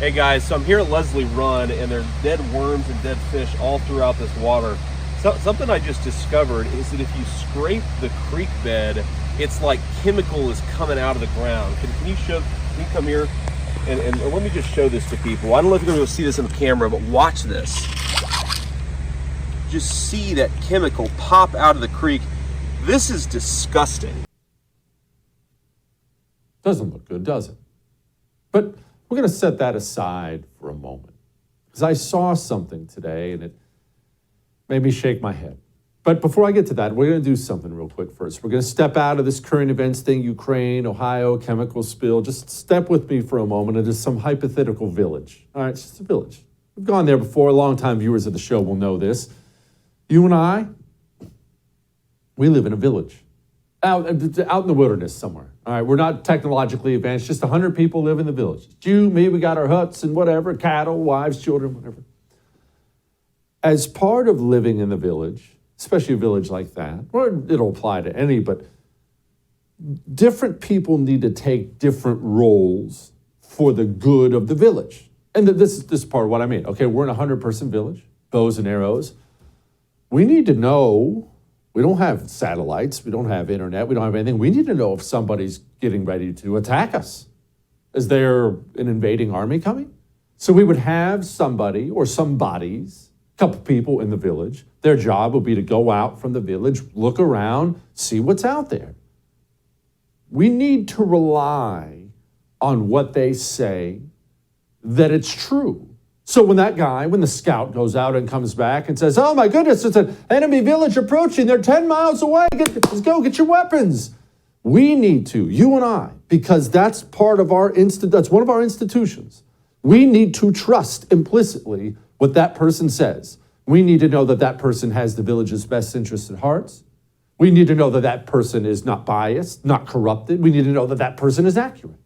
Hey guys, so I'm here at Leslie Run and there's dead worms and dead fish all throughout this water. So, something I just discovered is that if you scrape the creek bed, it's like chemical is coming out of the ground. Can you come here and let me just show this to people. I don't know if you're going to see this in the camera, but watch this. Just see that chemical pop out of the creek. This is disgusting. Doesn't look good, does it? But we're going to set that aside for a moment, because I saw something today and it made me shake my head. But before I get to that, we're going to do something real quick first. We're going to step out of this current events thing, Ukraine, Ohio, chemical spill. Just step with me for a moment into some hypothetical village. All right, it's just a village. We've gone there before. Longtime viewers of the show will know this. You and I, we live in a village. Out in the wilderness somewhere. All right, we're not technologically advanced. Just 100 people live in the village. It's you, me, we got our huts and whatever, cattle, wives, children, whatever. As part of living in the village, especially a village like that, or it'll apply to any, but different people need to take different roles for the good of the village. And this is part of what I mean. Okay, we're in a 100-person village, bows and arrows. We need to know. We don't have satellites. We don't have internet. We don't have anything. We need to know if somebody's getting ready to attack us. Is there an invading army coming? So we would have somebody or some bodies, a couple people in the village. Their job would be to go out from the village, look around, see what's out there. We need to rely on what they say, that it's true. So when the scout goes out and comes back and says, oh my goodness, it's an enemy village approaching, they're 10 miles away, let's go, get your weapons. We need to, you and I, because that's part of that's one of our institutions. We need to trust implicitly what that person says. We need to know that that person has the village's best interests at heart. We need to know that that person is not biased, not corrupted. We need to know that that person is accurate.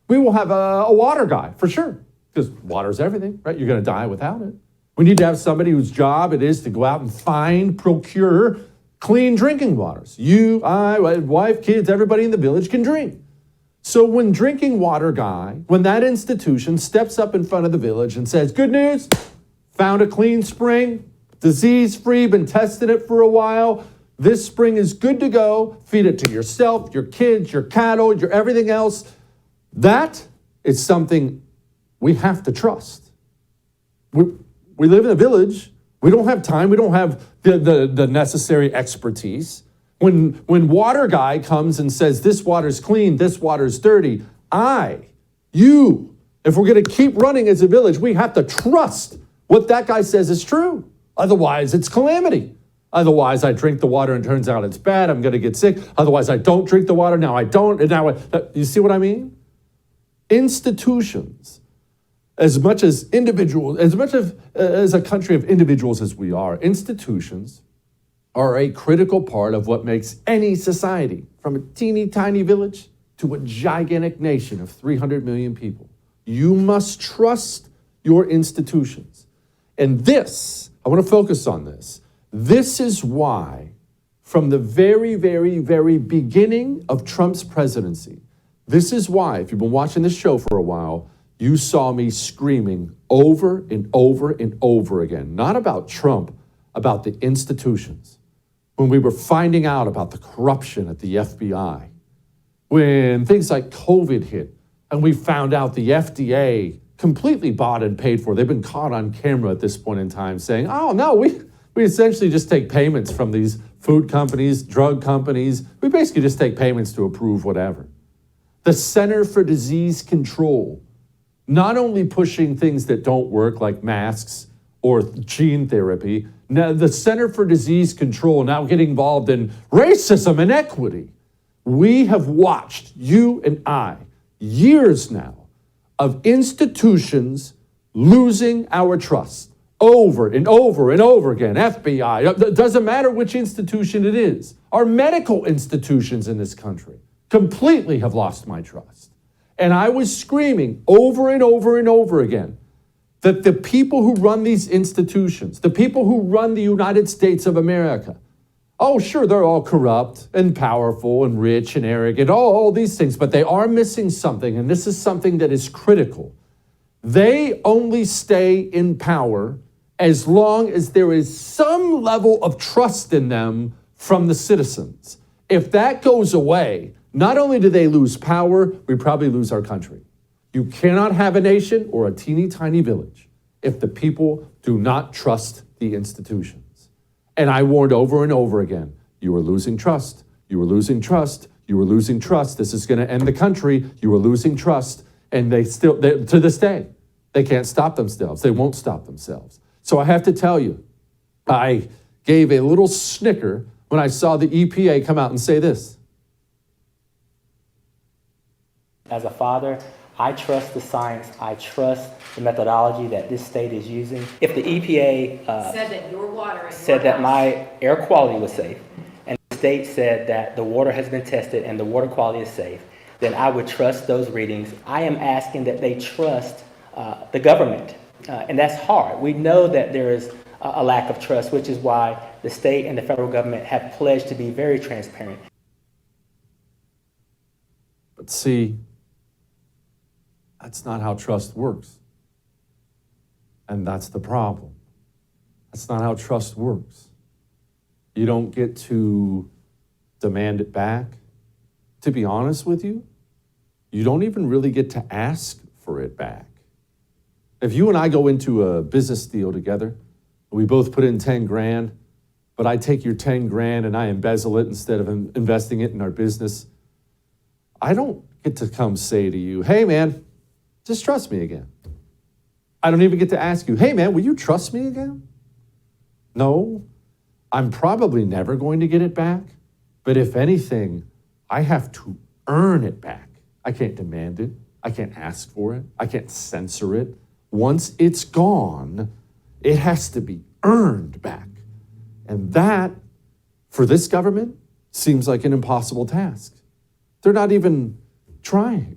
We will have a water guy, for sure. Because water's everything, right? You're going to die without it. We need to have somebody whose job it is to go out and procure clean drinking waters. You, I, wife, kids, everybody in the village can drink. So when drinking water guy, when that institution steps up in front of the village and says, good news, found a clean spring, disease-free, been testing it for a while, this spring is good to go, feed it to yourself, your kids, your cattle, your everything else, that is something we have to trust. We live in a village. We don't have time. We don't have the necessary expertise. When water guy comes and says, this water's clean, this water's dirty, you, if we're going to keep running as a village, we have to trust what that guy says is true. Otherwise, it's calamity. Otherwise, I drink the water and turns out it's bad. I'm going to get sick. Otherwise, I don't drink the water. Now I don't. And now you see what I mean? Institutions. As much as individuals, as a country of individuals as we are, institutions are a critical part of what makes any society, from a teeny tiny village to a gigantic nation of 300 million people. You must trust your institutions. And this, I want to focus on this. This is why, from the very, very, very beginning of Trump's presidency, this is why, if you've been watching this show for a while, you saw me screaming over and over and over again, not about Trump, about the institutions. When we were finding out about the corruption at the FBI, when things like COVID hit, and we found out the FDA completely bought and paid for, they've been caught on camera at this point in time saying, oh no, we essentially just take payments from these food companies, drug companies. We basically just take payments to approve whatever. The Center for Disease Control, not only pushing things that don't work like masks or gene therapy, now the Center for Disease Control now getting involved in racism and equity. We have watched, you and I, years now of institutions losing our trust over and over and over again. FBI, it doesn't matter which institution it is. Our medical institutions in this country completely have lost my trust. And I was screaming over and over and over again that the people who run these institutions, the people who run the United States of America, oh, sure, they're all corrupt and powerful and rich and arrogant, all these things, but they are missing something, and this is something that is critical. They only stay in power as long as there is some level of trust in them from the citizens. If that goes away, not only do they lose power, we probably lose our country. You cannot have a nation or a teeny tiny village if the people do not trust the institutions. And I warned over and over again, you are losing trust, you are losing trust, you are losing trust. This is going to end the country. You are losing trust. And they to this day, they can't stop themselves. They won't stop themselves. So I have to tell you, I gave a little snicker when I saw the EPA come out and say this. As a father, I trust the science. I trust the methodology that this state is using. If the EPA said that your water said that my air quality was safe, and the state said that the water has been tested and the water quality is safe, then I would trust those readings. I am asking that they trust the government, and that's hard. We know that there is a lack of trust, which is why the state and the federal government have pledged to be very transparent. But see, that's not how trust works. And that's the problem. That's not how trust works. You don't get to demand it back. To be honest with you, you don't even really get to ask for it back. If you and I go into a business deal together, we both put in 10 grand, but I take your 10 grand and I embezzle it instead of investing it in our business, I don't get to come say to you, hey man, just trust me again. I don't even get to ask you, hey man, will you trust me again? No, I'm probably never going to get it back, but if anything, I have to earn it back. I can't demand it. I can't ask for it. I can't censor it. Once it's gone, it has to be earned back. And that, for this government, seems like an impossible task. They're not even trying.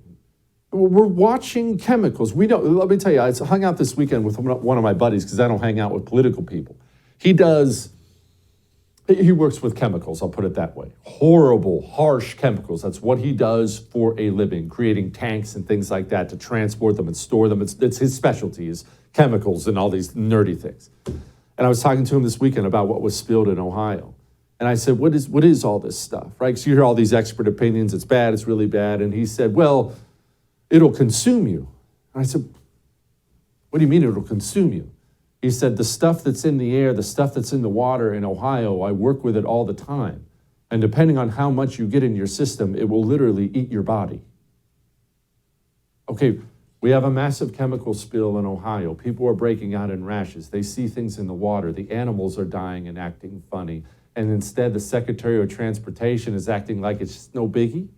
We're watching chemicals. We don't, let me tell you, I hung out this weekend with one of my buddies because I don't hang out with political people. He works with chemicals, I'll put it that way. Horrible, harsh chemicals. That's what he does for a living, creating tanks and things like that to transport them and store them. It's his specialty, is chemicals and all these nerdy things. And I was talking to him this weekend about what was spilled in Ohio. And I said, what is all this stuff, right? Because you hear all these expert opinions, it's bad, it's really bad. And he said, well, it'll consume you. And I said, what do you mean it'll consume you? He said, the stuff that's in the air, the stuff that's in the water in Ohio, I work with it all the time. And depending on how much you get in your system, it will literally eat your body. Okay, we have a massive chemical spill in Ohio. People are breaking out in rashes. They see things in the water. The animals are dying and acting funny. And instead, the Secretary of Transportation is acting like it's just no biggie.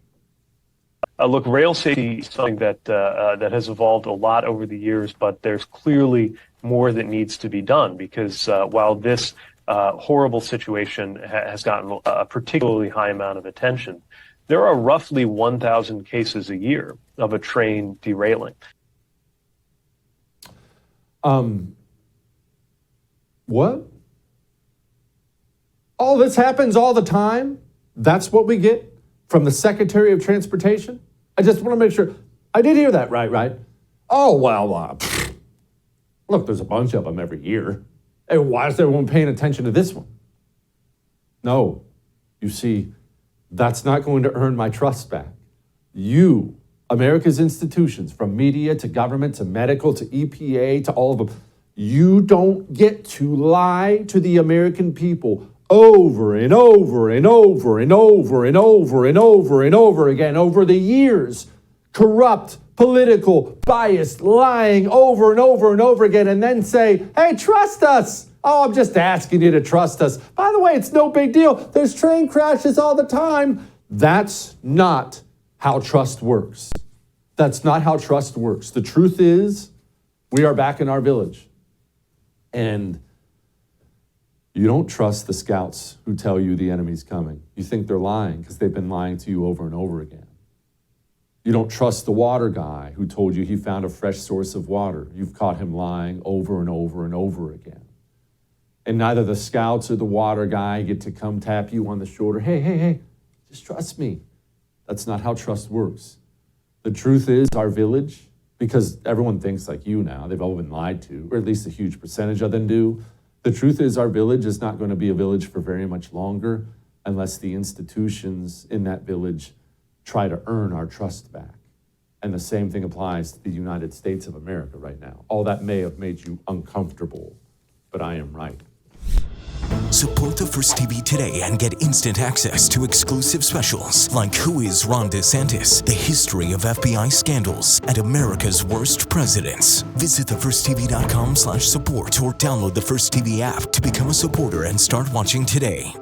Look, rail safety is something that has evolved a lot over the years, but there's clearly more that needs to be done because while this horrible situation has gotten a particularly high amount of attention, there are roughly 1,000 cases a year of a train derailing. What? All this happens all the time? That's what we get from the Secretary of Transportation? I just want to make sure. I did hear that right? Oh, well, look, there's a bunch of them every year. Hey, why is everyone paying attention to this one? No, you see, that's not going to earn my trust back. You, America's institutions, from media to government to medical to EPA to all of them, you don't get to lie to the American people over and over and over and over and over and over and over again over the years. Corrupt, political, biased, lying over and over and over again, and then say, hey, trust us. Oh, I'm just asking you to trust us. By the way, it's no big deal. There's train crashes all the time. That's not how trust works. That's not how trust works. The truth is, we are back in our village. And you don't trust the scouts who tell you the enemy's coming. You think they're lying because they've been lying to you over and over again. You don't trust the water guy who told you he found a fresh source of water. You've caught him lying over and over and over again. And neither the scouts or the water guy get to come tap you on the shoulder. Hey, just trust me. That's not how trust works. The truth is, our village because everyone thinks like you now. They've all been lied to, or at least a huge percentage of them do. The truth is our village is not going to be a village for very much longer unless the institutions in that village try to earn our trust back. And the same thing applies to the United States of America right now. All that may have made you uncomfortable, but I am right. Support the First TV today and get instant access to exclusive specials like Who is Ron DeSantis, the history of FBI scandals, and America's worst presidents. Visit thefirsttv.com/support or download the First TV app to become a supporter and start watching today.